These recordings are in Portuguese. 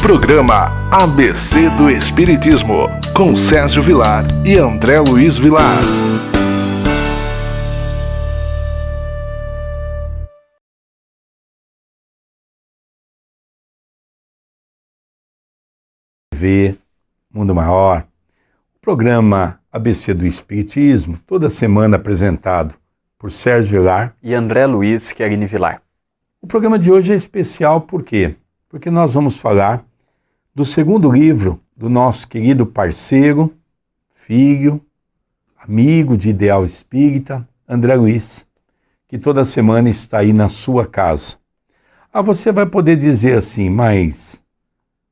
Programa ABC do Espiritismo, com Sérgio Vilar e André Luiz Vilar. Mundo Maior, o programa ABC do Espiritismo, toda semana apresentado por Sérgio Vilar e André Luiz Querini Vilar. O programa de hoje é especial por quê? Porque nós vamos falar do segundo livro do nosso querido parceiro, filho, amigo de ideal espírita, André Luiz, que toda semana está aí na sua casa. Você vai poder dizer assim, mas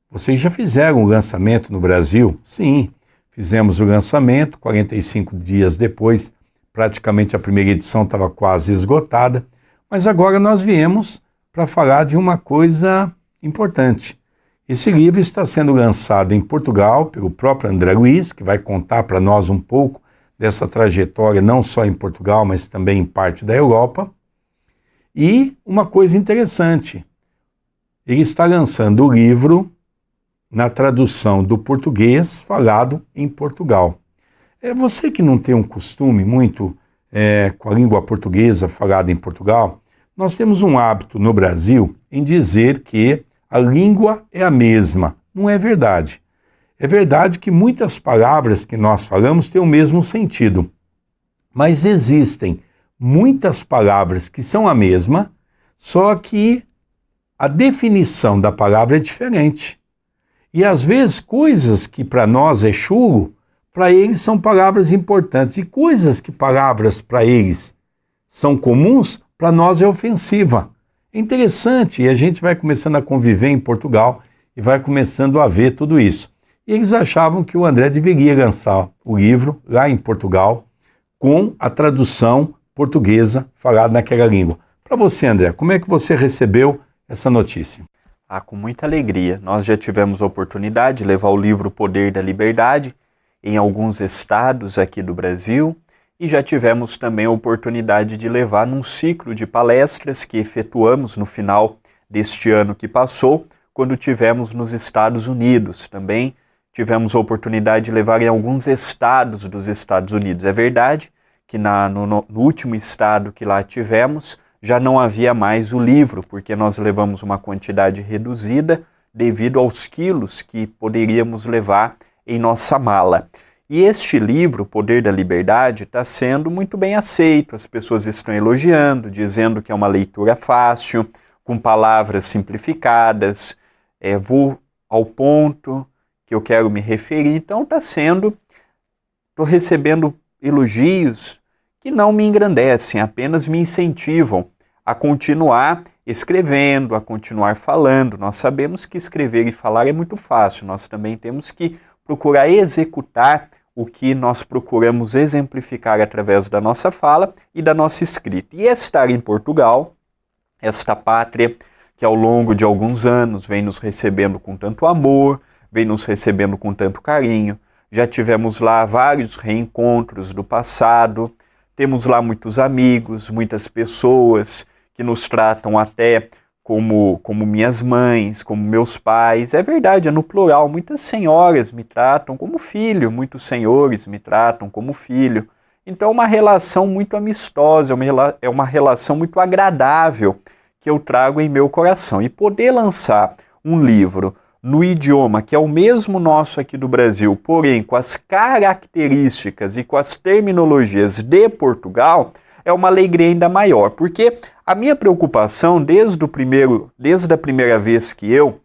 vocês já fizeram o lançamento no Brasil? Sim, fizemos o lançamento, 45 dias depois, praticamente a primeira edição estava quase esgotada, mas agora nós viemos para falar de uma coisa importante. Esse livro está sendo lançado em Portugal pelo próprio André Luiz, que vai contar para nós um pouco dessa trajetória, não só em Portugal, mas também em parte da Europa. E uma coisa interessante, ele está lançando o livro na tradução do português falado em Portugal. É você que não tem um costume muito com a língua portuguesa falada em Portugal, nós temos um hábito no Brasil em dizer que a língua é a mesma. Não é verdade. É verdade que muitas palavras que nós falamos têm o mesmo sentido. Mas existem muitas palavras que são a mesma, só que a definição da palavra é diferente. E às vezes coisas que para nós é chulo, para eles são palavras importantes. E coisas que palavras para eles são comuns, para nós é ofensiva. É interessante, e a gente vai começando a conviver em Portugal e vai começando a ver tudo isso. E eles achavam que o André deveria lançar o livro lá em Portugal com a tradução portuguesa falada naquela língua. Para você, André, como é que você recebeu essa notícia? Com muita alegria. Nós já tivemos a oportunidade de levar o livro Poder da Liberdade em alguns estados aqui do Brasil e já tivemos também a oportunidade de levar num ciclo de palestras que efetuamos no final deste ano que passou, quando tivemos nos Estados Unidos. Também tivemos a oportunidade de levar em alguns estados dos Estados Unidos. É verdade que no último estado que lá tivemos, já não havia mais o livro, porque nós levamos uma quantidade reduzida devido aos quilos que poderíamos levar em nossa mala. E este livro, Poder da Liberdade, está sendo muito bem aceito. As pessoas estão elogiando, dizendo que é uma leitura fácil, com palavras simplificadas, vou ao ponto que eu quero me referir. Então estou recebendo elogios que não me engrandecem, apenas me incentivam a continuar escrevendo, a continuar falando. Nós sabemos que escrever e falar é muito fácil, nós também temos que procurar executar o que nós procuramos exemplificar através da nossa fala e da nossa escrita. E estar em Portugal, esta pátria que ao longo de alguns anos vem nos recebendo com tanto amor, vem nos recebendo com tanto carinho, já tivemos lá vários reencontros do passado, temos lá muitos amigos, muitas pessoas que nos tratam até como minhas mães, como meus pais. É verdade, é no plural. Muitas senhoras me tratam como filho, muitos senhores me tratam como filho. Então é uma relação muito amistosa, é uma relação muito agradável que eu trago em meu coração. E poder lançar um livro no idioma que é o mesmo nosso aqui do Brasil, porém com as características e com as terminologias de Portugal, é uma alegria ainda maior, porque a minha preocupação desde a primeira vez que eu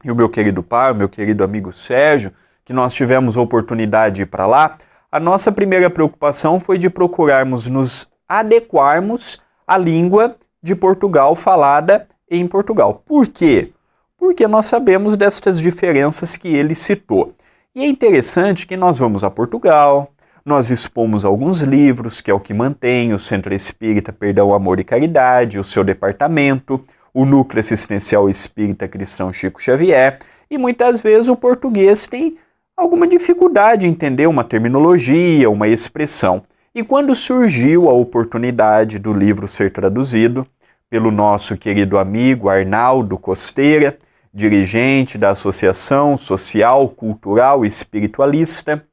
e o meu querido pai, o meu querido amigo Sérgio, que nós tivemos a oportunidade de ir para lá, a nossa primeira preocupação foi de procurarmos nos adequarmos à língua de Portugal falada em Portugal. Por quê? Porque nós sabemos destas diferenças que ele citou. E é interessante que nós vamos a Portugal, nós expomos alguns livros, que é o que mantém o Centro Espírita Perdão, Amor e Caridade, o seu departamento, o Núcleo Assistencial Espírita Cristão Chico Xavier, e muitas vezes o português tem alguma dificuldade em entender uma terminologia, uma expressão. E quando surgiu a oportunidade do livro ser traduzido pelo nosso querido amigo Arnaldo Costeira, dirigente da Associação Social, Cultural e Espiritualista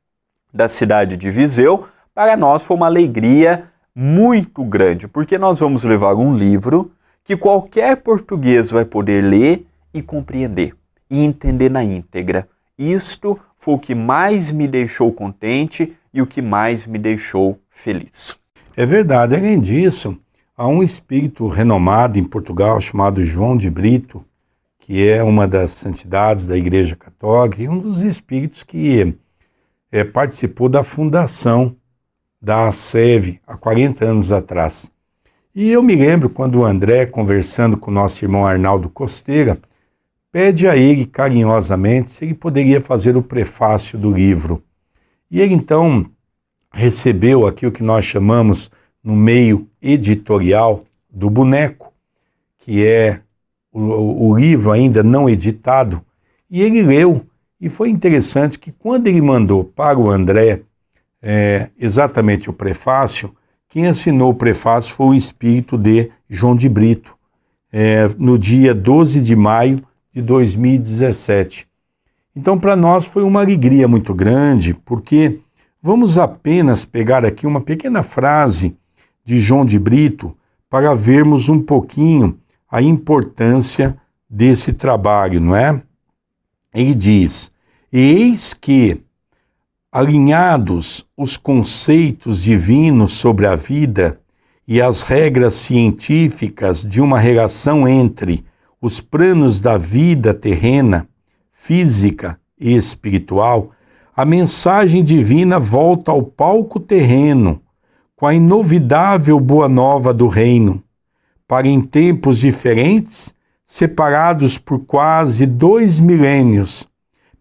da cidade de Viseu, para nós foi uma alegria muito grande, porque nós vamos levar um livro que qualquer português vai poder ler e compreender e entender na íntegra. Isto foi o que mais me deixou contente e o que mais me deixou feliz. É verdade. Além disso, há um espírito renomado em Portugal chamado João de Brito, que é uma das santidades da Igreja Católica e um dos espíritos que participou da fundação da ACEV há 40 anos atrás. E eu me lembro quando o André, conversando com o nosso irmão Arnaldo Costeira, pede a ele carinhosamente se ele poderia fazer o prefácio do livro. E ele então recebeu aqui o que nós chamamos no meio editorial do boneco, que é o livro ainda não editado, e ele leu. E foi interessante que quando ele mandou para o André exatamente o prefácio, quem assinou o prefácio foi o espírito de João de Brito, no dia 12 de maio de 2017. Então, para nós foi uma alegria muito grande, porque vamos apenas pegar aqui uma pequena frase de João de Brito para vermos um pouquinho a importância desse trabalho, não é? Ele diz: eis que, alinhados os conceitos divinos sobre a vida e as regras científicas de uma relação entre os planos da vida terrena, física e espiritual, a mensagem divina volta ao palco terreno com a inovidável boa nova do reino, para em tempos diferentes, separados por quase 2 milênios,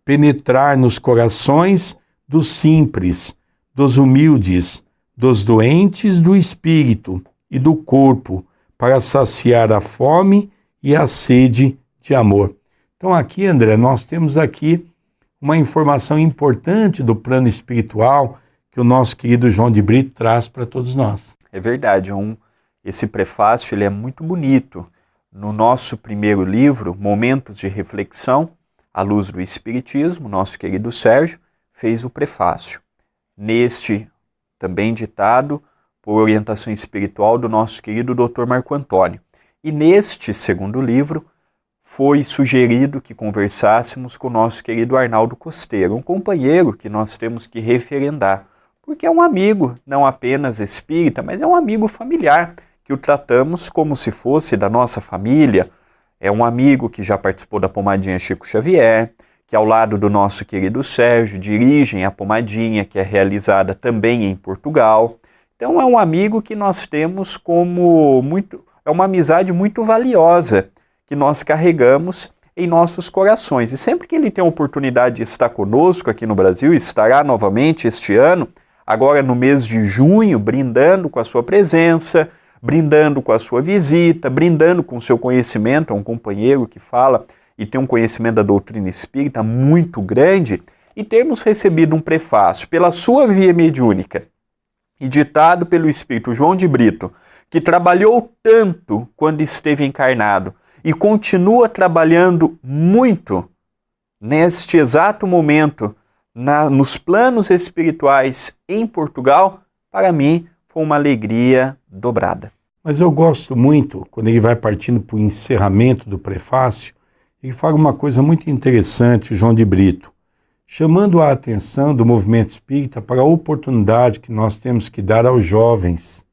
penetrar nos corações dos simples, dos humildes, dos doentes do espírito e do corpo, para saciar a fome e a sede de amor. Então aqui, André, nós temos aqui uma informação importante do plano espiritual que o nosso querido João de Brito traz para todos nós. É verdade, esse prefácio ele é muito bonito. No nosso primeiro livro, Momentos de Reflexão, à Luz do Espiritismo, nosso querido Sérgio fez o prefácio. Neste, também ditado por orientação espiritual do nosso querido Dr. Marco Antônio. E neste segundo livro, foi sugerido que conversássemos com o nosso querido Arnaldo Costeira, um companheiro que nós temos que referendar, porque é um amigo, não apenas espírita, mas é um amigo familiar, que o tratamos como se fosse da nossa família. É um amigo que já participou da Pomadinha Chico Xavier, que ao lado do nosso querido Sérgio dirigem a Pomadinha, que é realizada também em Portugal. Então é um amigo que nós temos como é uma amizade muito valiosa, que nós carregamos em nossos corações. E sempre que ele tem a oportunidade de estar conosco aqui no Brasil, estará novamente este ano, agora no mês de junho, brindando com a sua presença, brindando com a sua visita, brindando com o seu conhecimento. É um companheiro que fala e tem um conhecimento da doutrina espírita muito grande, e termos recebido um prefácio pela sua via mediúnica e ditado pelo espírito João de Brito, que trabalhou tanto quando esteve encarnado e continua trabalhando muito neste exato momento nos planos espirituais em Portugal, para mim foi uma alegria dobrada. Mas eu gosto muito, quando ele vai partindo para o encerramento do prefácio, ele fala uma coisa muito interessante, o João de Brito, chamando a atenção do movimento espírita para a oportunidade que nós temos que dar aos jovens.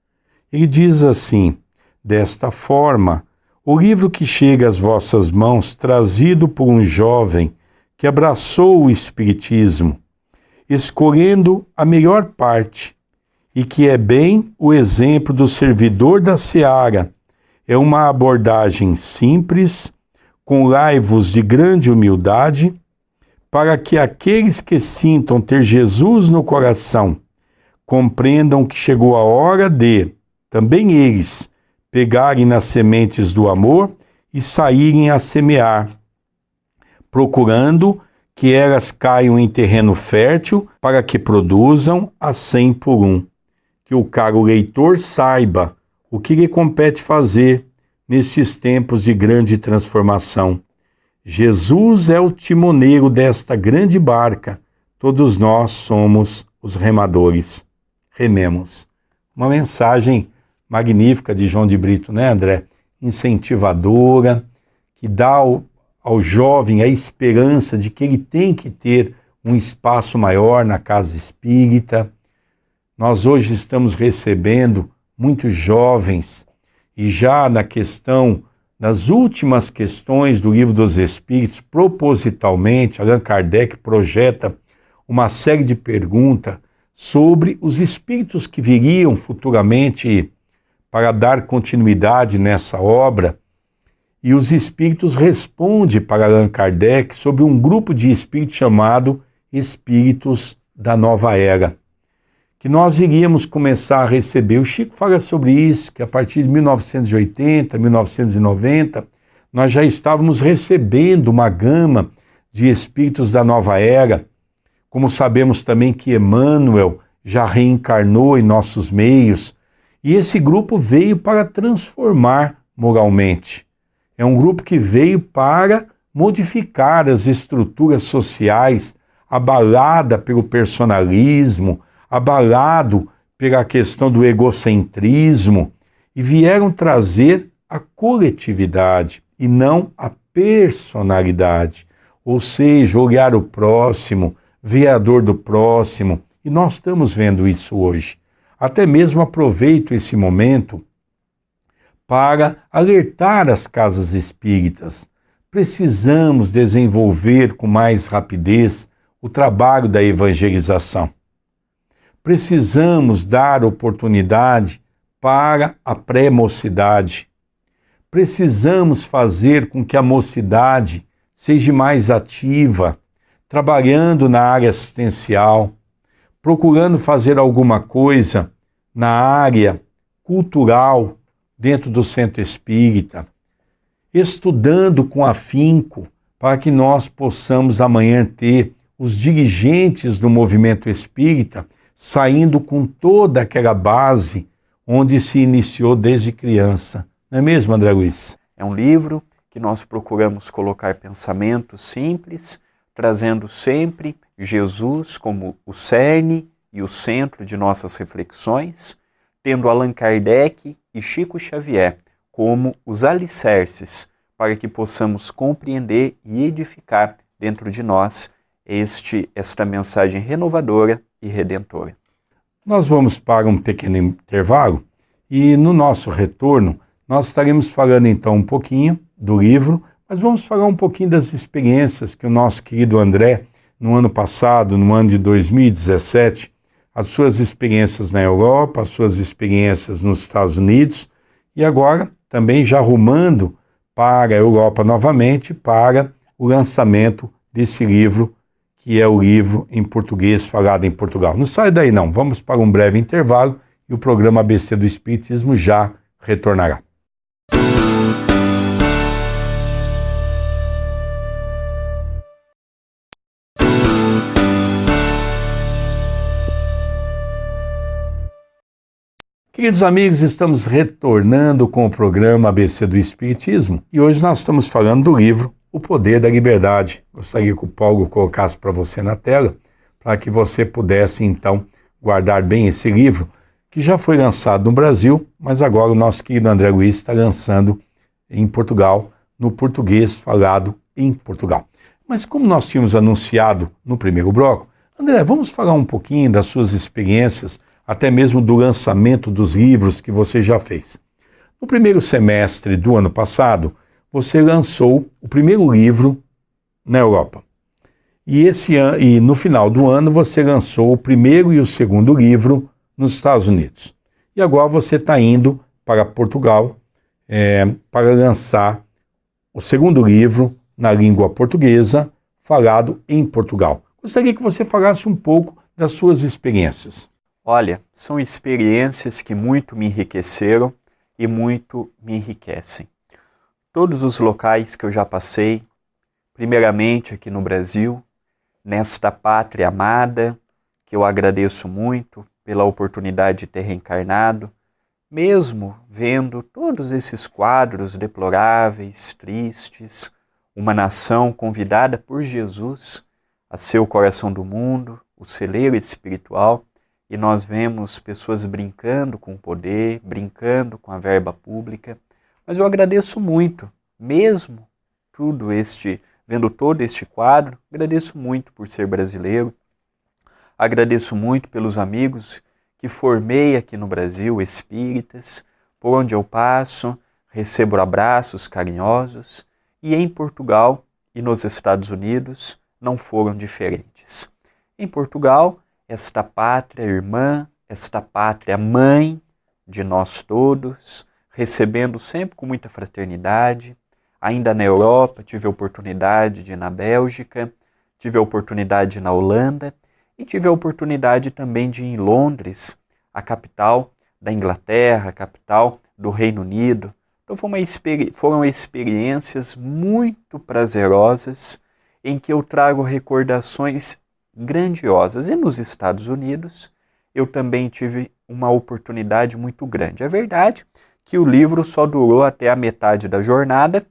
Ele diz assim: desta forma, o livro que chega às vossas mãos, trazido por um jovem que abraçou o Espiritismo, escolhendo a melhor parte, e que é bem o exemplo do servidor da seara, é uma abordagem simples, com laivos de grande humildade, para que aqueles que sintam ter Jesus no coração compreendam que chegou a hora de, também eles, pegarem nas sementes do amor e saírem a semear, procurando que elas caiam em terreno fértil para que produzam a 100 por 1. Que o caro leitor saiba o que lhe compete fazer nestes tempos de grande transformação. Jesus é o timoneiro desta grande barca, todos nós somos os remadores. Rememos. Uma mensagem magnífica de João de Brito, né, André? Incentivadora, que dá ao jovem a esperança de que ele tem que ter um espaço maior na casa espírita. Nós hoje estamos recebendo muitos jovens e já nas últimas questões do Livro dos Espíritos, propositalmente, Allan Kardec projeta uma série de perguntas sobre os espíritos que viriam futuramente para dar continuidade nessa obra. E os espíritos respondem para Allan Kardec sobre um grupo de espíritos chamado Espíritos da Nova Era, que nós iríamos começar a receber. O Chico fala sobre isso, que a partir de 1980, 1990, nós já estávamos recebendo uma gama de espíritos da Nova Era. Como sabemos também que Emmanuel já reencarnou em nossos meios, e esse grupo veio para transformar moralmente. É um grupo que veio para modificar as estruturas sociais, abalada pelo personalismo, abalado pela questão do egocentrismo, e vieram trazer a coletividade e não a personalidade, ou seja, olhar o próximo, ver a dor do próximo, e nós estamos vendo isso hoje. Até mesmo aproveito esse momento para alertar as casas espíritas. Precisamos desenvolver com mais rapidez o trabalho da evangelização. Precisamos dar oportunidade para a pré-mocidade. Precisamos fazer com que a mocidade seja mais ativa, trabalhando na área assistencial, procurando fazer alguma coisa na área cultural dentro do centro espírita, estudando com afinco para que nós possamos amanhã ter os dirigentes do movimento espírita saindo com toda aquela base onde se iniciou desde criança. Não é mesmo, André Luiz? É um livro que nós procuramos colocar pensamentos simples, trazendo sempre Jesus como o cerne e o centro de nossas reflexões, tendo Allan Kardec e Chico Xavier como os alicerces para que possamos compreender e edificar dentro de nós esta mensagem renovadora e redentora. Nós vamos para um pequeno intervalo e no nosso retorno nós estaremos falando então um pouquinho do livro, mas vamos falar um pouquinho das experiências que o nosso querido André, no ano passado, no ano de 2017, as suas experiências na Europa, as suas experiências nos Estados Unidos e agora também já rumando para a Europa novamente para o lançamento desse livro, que é o livro em português falado em Portugal. Não sai daí não, vamos para um breve intervalo e o programa ABC do Espiritismo já retornará. Queridos amigos, estamos retornando com o programa ABC do Espiritismo e hoje nós estamos falando do livro O Poder da Liberdade. Gostaria que o Paulo colocasse para você na tela, para que você pudesse então guardar bem esse livro, que já foi lançado no Brasil, mas agora o nosso querido André Luiz está lançando em Portugal, no português falado em Portugal. Mas como nós tínhamos anunciado no primeiro bloco, André, vamos falar um pouquinho das suas experiências, até mesmo do lançamento dos livros que você já fez. No primeiro semestre do ano passado, você lançou o primeiro livro na Europa. E no final do ano você lançou o primeiro e o segundo livro nos Estados Unidos. E agora você está indo para Portugal para lançar o segundo livro na língua portuguesa, falado em Portugal. Gostaria que você falasse um pouco das suas experiências. Olha, são experiências que muito me enriqueceram e muito me enriquecem. Todos os locais que eu já passei, primeiramente aqui no Brasil, nesta pátria amada, que eu agradeço muito pela oportunidade de ter reencarnado, mesmo vendo todos esses quadros deploráveis, tristes, uma nação convidada por Jesus a ser o coração do mundo, o celeiro espiritual, e nós vemos pessoas brincando com o poder, brincando com a verba pública. Mas eu agradeço muito, mesmo vendo todo este quadro, agradeço muito por ser brasileiro, agradeço muito pelos amigos que formei aqui no Brasil, espíritas, por onde eu passo, recebo abraços carinhosos, e em Portugal e nos Estados Unidos não foram diferentes. Em Portugal, esta pátria irmã, esta pátria mãe de nós todos, recebendo sempre com muita fraternidade. Ainda na Europa, tive a oportunidade de ir na Bélgica, tive a oportunidade de ir na Holanda e tive a oportunidade também de ir em Londres, a capital da Inglaterra, a capital do Reino Unido. Então foram experiências muito prazerosas em que eu trago recordações grandiosas. E nos Estados Unidos eu também tive uma oportunidade muito grande. É verdade que o livro só durou até a metade da jornada,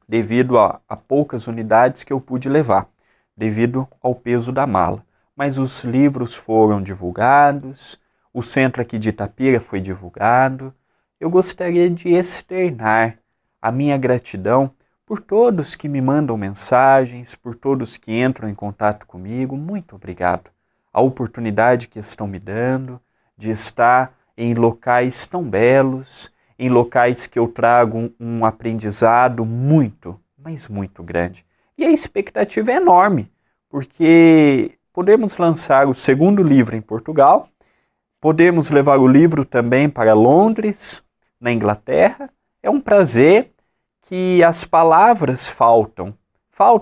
devido a poucas unidades que eu pude levar, devido ao peso da mala. Mas os livros foram divulgados, o centro aqui de Itapira foi divulgado. Eu gostaria de externar a minha gratidão por todos que me mandam mensagens, por todos que entram em contato comigo. Muito obrigado. A oportunidade que estão me dando de estar em locais tão belos, em locais que eu trago um aprendizado muito, mas muito grande. E a expectativa é enorme, porque podemos lançar o segundo livro em Portugal, podemos levar o livro também para Londres, na Inglaterra. É um prazer que as palavras faltam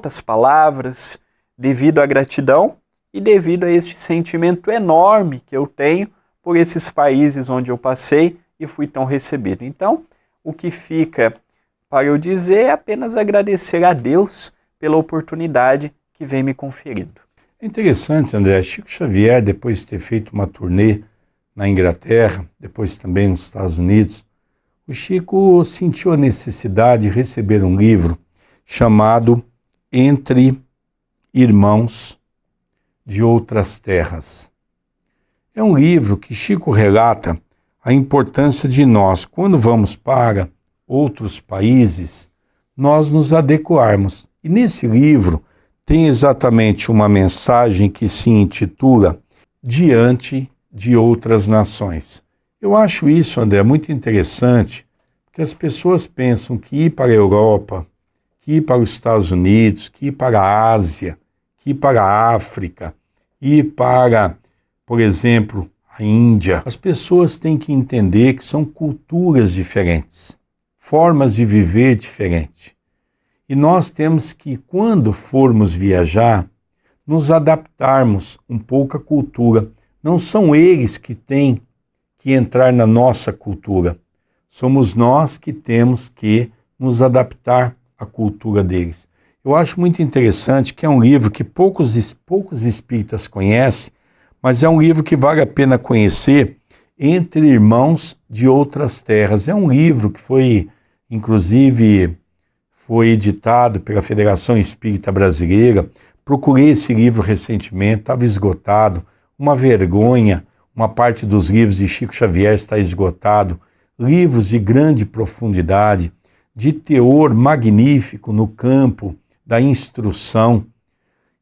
as palavras devido à gratidão e devido a este sentimento enorme que eu tenho por esses países onde eu passei e fui tão recebido. Então, o que fica para eu dizer é apenas agradecer a Deus pela oportunidade que vem me conferindo. É interessante, André, Chico Xavier, depois de ter feito uma turnê na Inglaterra, depois também nos Estados Unidos, o Chico sentiu a necessidade de receber um livro chamado Entre Irmãos de Outras Terras. É um livro que Chico relata a importância de nós, quando vamos para outros países, nós nos adequarmos. E nesse livro tem exatamente uma mensagem que se intitula Diante de Outras Nações. Eu acho isso, André, muito interessante, porque as pessoas pensam que ir para a Europa, que ir para os Estados Unidos, que ir para a Ásia, que ir para a África, ir para, por exemplo, a Índia. As pessoas têm que entender que são culturas diferentes, formas de viver diferentes. E nós temos que, quando formos viajar, nos adaptarmos um pouco à cultura. Não são eles que têm que entrar na nossa cultura. Somos nós que temos que nos adaptar à cultura deles. Eu acho muito interessante que é um livro que poucos espíritas conhecem, mas é um livro que vale a pena conhecer, Entre Irmãos de Outras Terras. É um livro que foi, inclusive, foi editado pela Federação Espírita Brasileira. Procurei esse livro recentemente, estava esgotado. Uma vergonha, uma parte dos livros de Chico Xavier está esgotado. Livros de grande profundidade, de teor magnífico no campo da instrução.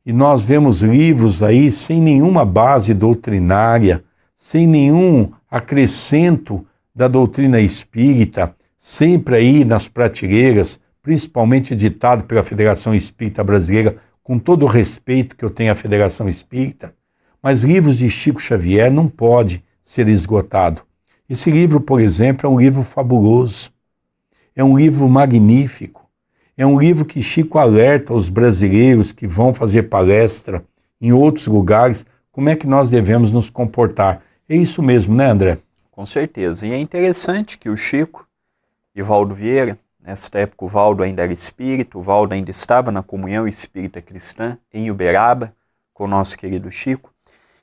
E nós vemos livros aí sem nenhuma base doutrinária, sem nenhum acrescento da doutrina espírita, sempre aí nas prateleiras, principalmente editado pela Federação Espírita Brasileira, com todo o respeito que eu tenho à Federação Espírita, mas livros de Chico Xavier não pode ser esgotado. Esse livro, por exemplo, é um livro fabuloso, é um livro magnífico, é um livro que Chico alerta aos brasileiros que vão fazer palestra em outros lugares, como é que nós devemos nos comportar. É isso mesmo, né, André? Com certeza. E é interessante que o Chico e Valdo Vieira, nesta época o Valdo ainda era espírita, o Valdo ainda estava na comunhão espírita cristã em Uberaba, com o nosso querido Chico.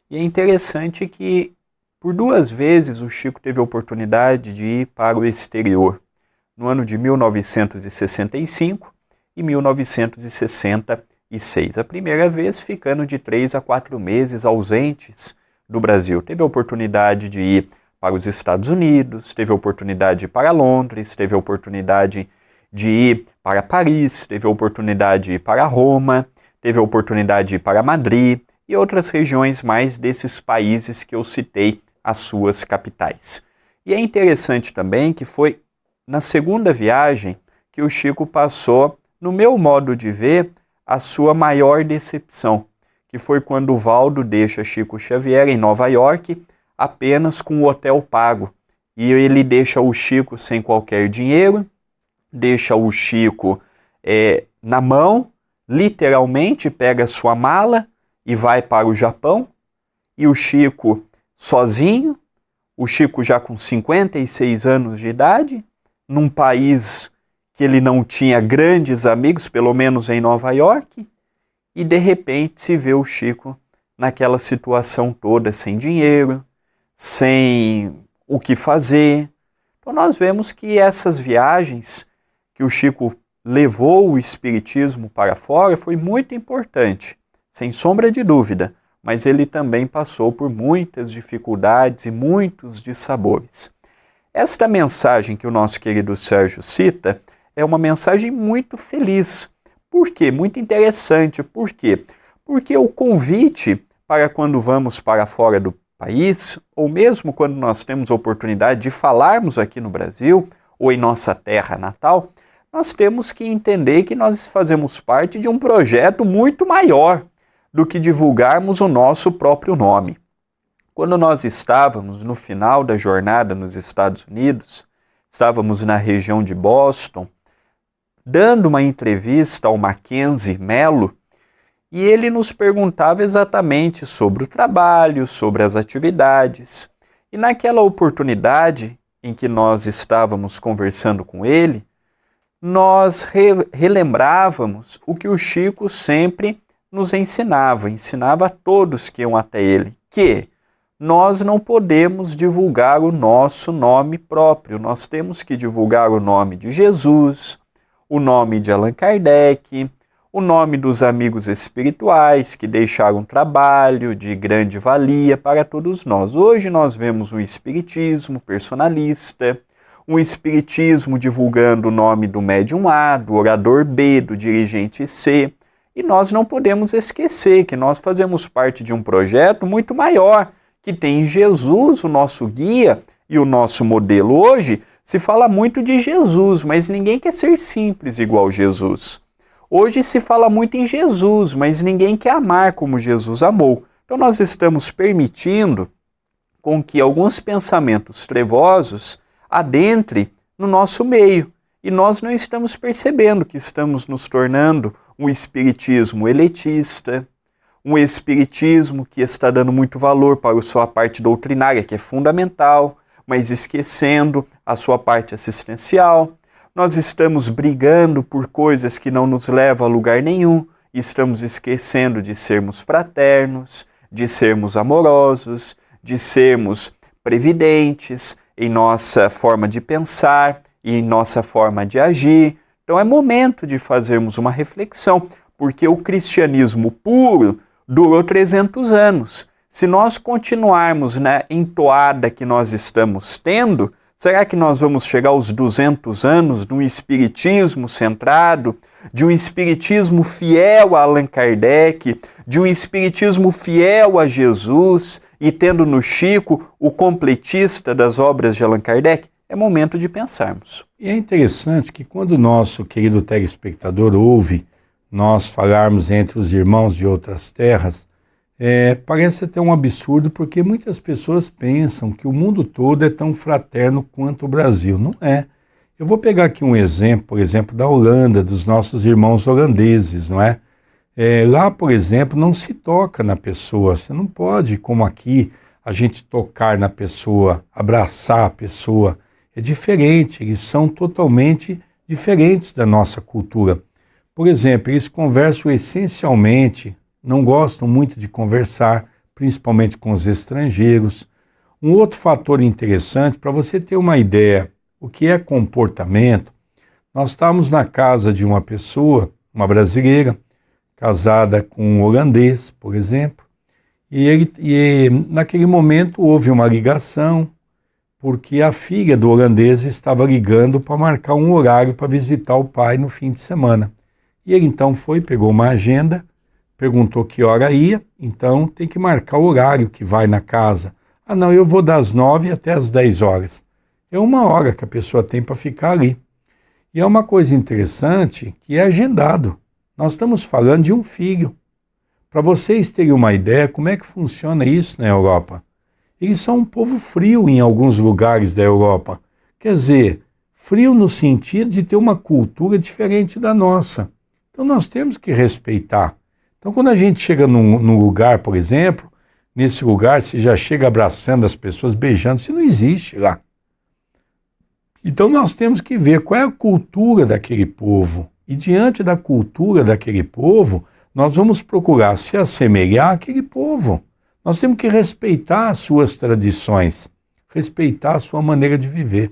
E é interessante que por 2 vezes o Chico teve a oportunidade de ir para o exterior. No ano de 1965 em 1966. A primeira vez ficando de 3 a 4 meses ausentes do Brasil. Teve a oportunidade de ir para os Estados Unidos, teve a oportunidade de ir para Londres, teve a oportunidade de ir para Paris, teve a oportunidade de ir para Roma, teve a oportunidade de ir para Madrid e outras regiões mais desses países que eu citei as suas capitais. E é interessante também que foi na segunda viagem que o Chico passou, no meu modo de ver, a sua maior decepção, que foi quando o Valdo deixa Chico Xavier em Nova York apenas com o hotel pago. E ele deixa o Chico sem qualquer dinheiro, deixa o Chico na mão, literalmente pega sua mala e vai para o Japão, e o Chico sozinho, o Chico já com 56 anos de idade, num país que ele não tinha grandes amigos, pelo menos em Nova York, e de repente se vê o Chico naquela situação toda, sem dinheiro, sem o que fazer. Então nós vemos que essas viagens que o Chico levou o espiritismo para fora foi muito importante, sem sombra de dúvida, mas ele também passou por muitas dificuldades e muitos dissabores. Esta mensagem que o nosso querido Sérgio cita é uma mensagem muito feliz. Por quê? Muito interessante. Por quê? Porque o convite para quando vamos para fora do país, ou mesmo quando nós temos a oportunidade de falarmos aqui no Brasil, ou em nossa terra natal, nós temos que entender que nós fazemos parte de um projeto muito maior do que divulgarmos o nosso próprio nome. Quando nós estávamos no final da jornada nos Estados Unidos, estávamos na região de Boston, dando uma entrevista ao Mackenzie Mello, e ele nos perguntava exatamente sobre o trabalho, sobre as atividades. E naquela oportunidade em que nós estávamos conversando com ele, nós relembrávamos o que o Chico sempre nos ensinava a todos que iam até ele, que nós não podemos divulgar o nosso nome próprio, nós temos que divulgar o nome de Jesus, o nome de Allan Kardec, o nome dos amigos espirituais que deixaram trabalho de grande valia para todos nós. Hoje nós vemos um espiritismo personalista, um espiritismo divulgando o nome do médium A, do orador B, do dirigente C, e nós não podemos esquecer que nós fazemos parte de um projeto muito maior, que tem Jesus, o nosso guia e o nosso modelo. Hoje se fala muito de Jesus, mas ninguém quer ser simples igual Jesus. Hoje se fala muito em Jesus, mas ninguém quer amar como Jesus amou. Então nós estamos permitindo com que alguns pensamentos trevosos adentrem no nosso meio. E nós não estamos percebendo que estamos nos tornando um espiritismo elitista, um espiritismo que está dando muito valor para a sua parte doutrinária, que é fundamental, mas esquecendo a sua parte assistencial. Nós estamos brigando por coisas que não nos levam a lugar nenhum, e estamos esquecendo de sermos fraternos, de sermos amorosos, de sermos previdentes em nossa forma de pensar e em nossa forma de agir. Então é momento de fazermos uma reflexão, porque o cristianismo puro durou 300 anos. Se nós continuarmos na entoada que nós estamos tendo, será que nós vamos chegar aos 200 anos de um espiritismo centrado, de um espiritismo fiel a Allan Kardec, de um espiritismo fiel a Jesus e tendo no Chico o completista das obras de Allan Kardec? É momento de pensarmos. E é interessante que quando o nosso querido telespectador ouve nós falarmos entre os irmãos de outras terras, parece até um absurdo, porque muitas pessoas pensam que o mundo todo é tão fraterno quanto o Brasil. Não é. Eu vou pegar aqui um exemplo, por exemplo, da Holanda, dos nossos irmãos holandeses, não é? Lá, por exemplo, não se toca na pessoa. Você não pode, como aqui, a gente tocar na pessoa, abraçar a pessoa. É diferente, eles são totalmente diferentes da nossa cultura. Por exemplo, eles conversam essencialmente, não gostam muito de conversar, principalmente com os estrangeiros. Um outro fator interessante, para você ter uma ideia, o que é comportamento, Nós estávamos na casa de uma pessoa, uma brasileira, casada com um holandês, por exemplo, e naquele momento houve uma ligação, porque a filha do holandês estava ligando para marcar um horário para visitar o pai no fim de semana. E ele então foi, pegou uma agenda, perguntou que hora ia, então tem que marcar o horário que vai na casa. Ah não, eu vou das 9 até as 10 horas. É 1 hora que a pessoa tem para ficar ali. E é uma coisa interessante que é agendado. Nós estamos falando de um filho. Para vocês terem uma ideia como é que funciona isso na Europa. Eles são um povo frio em alguns lugares da Europa. Quer dizer, frio no sentido de ter uma cultura diferente da nossa. Então nós temos que respeitar. Então quando a gente chega num lugar, por exemplo, nesse lugar você já chega abraçando as pessoas, beijando, isso não existe lá. Então nós temos que ver qual é a cultura daquele povo. E diante da cultura daquele povo, nós vamos procurar se assemelhar àquele povo. Nós temos que respeitar as suas tradições, respeitar a sua maneira de viver.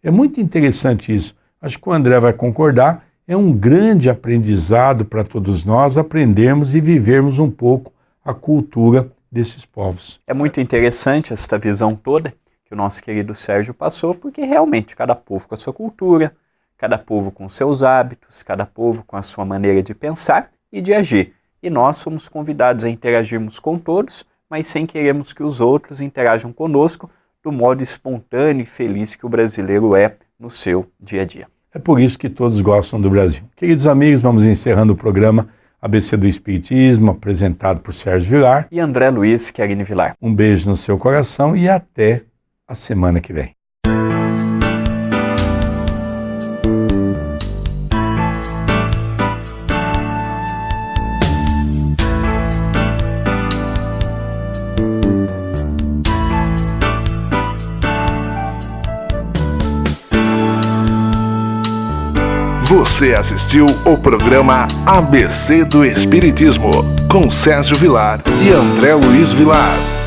É muito interessante isso. Acho que o André vai concordar. É um grande aprendizado para todos nós aprendermos e vivermos um pouco a cultura desses povos. É muito interessante esta visão toda que o nosso querido Sérgio passou, porque realmente cada povo com a sua cultura, cada povo com seus hábitos, cada povo com a sua maneira de pensar e de agir. E nós somos convidados a interagirmos com todos, mas sem queremos que os outros interajam conosco do modo espontâneo e feliz que o brasileiro é no seu dia a dia. É por isso que todos gostam do Brasil. Queridos amigos, vamos encerrando o programa ABC do Espiritismo, apresentado por Sérgio Vilar e André Luiz Querini Vilar. Um beijo no seu coração e até a semana que vem. Você assistiu o programa ABC do Espiritismo, com Sérgio Vilar e André Luiz Vilar.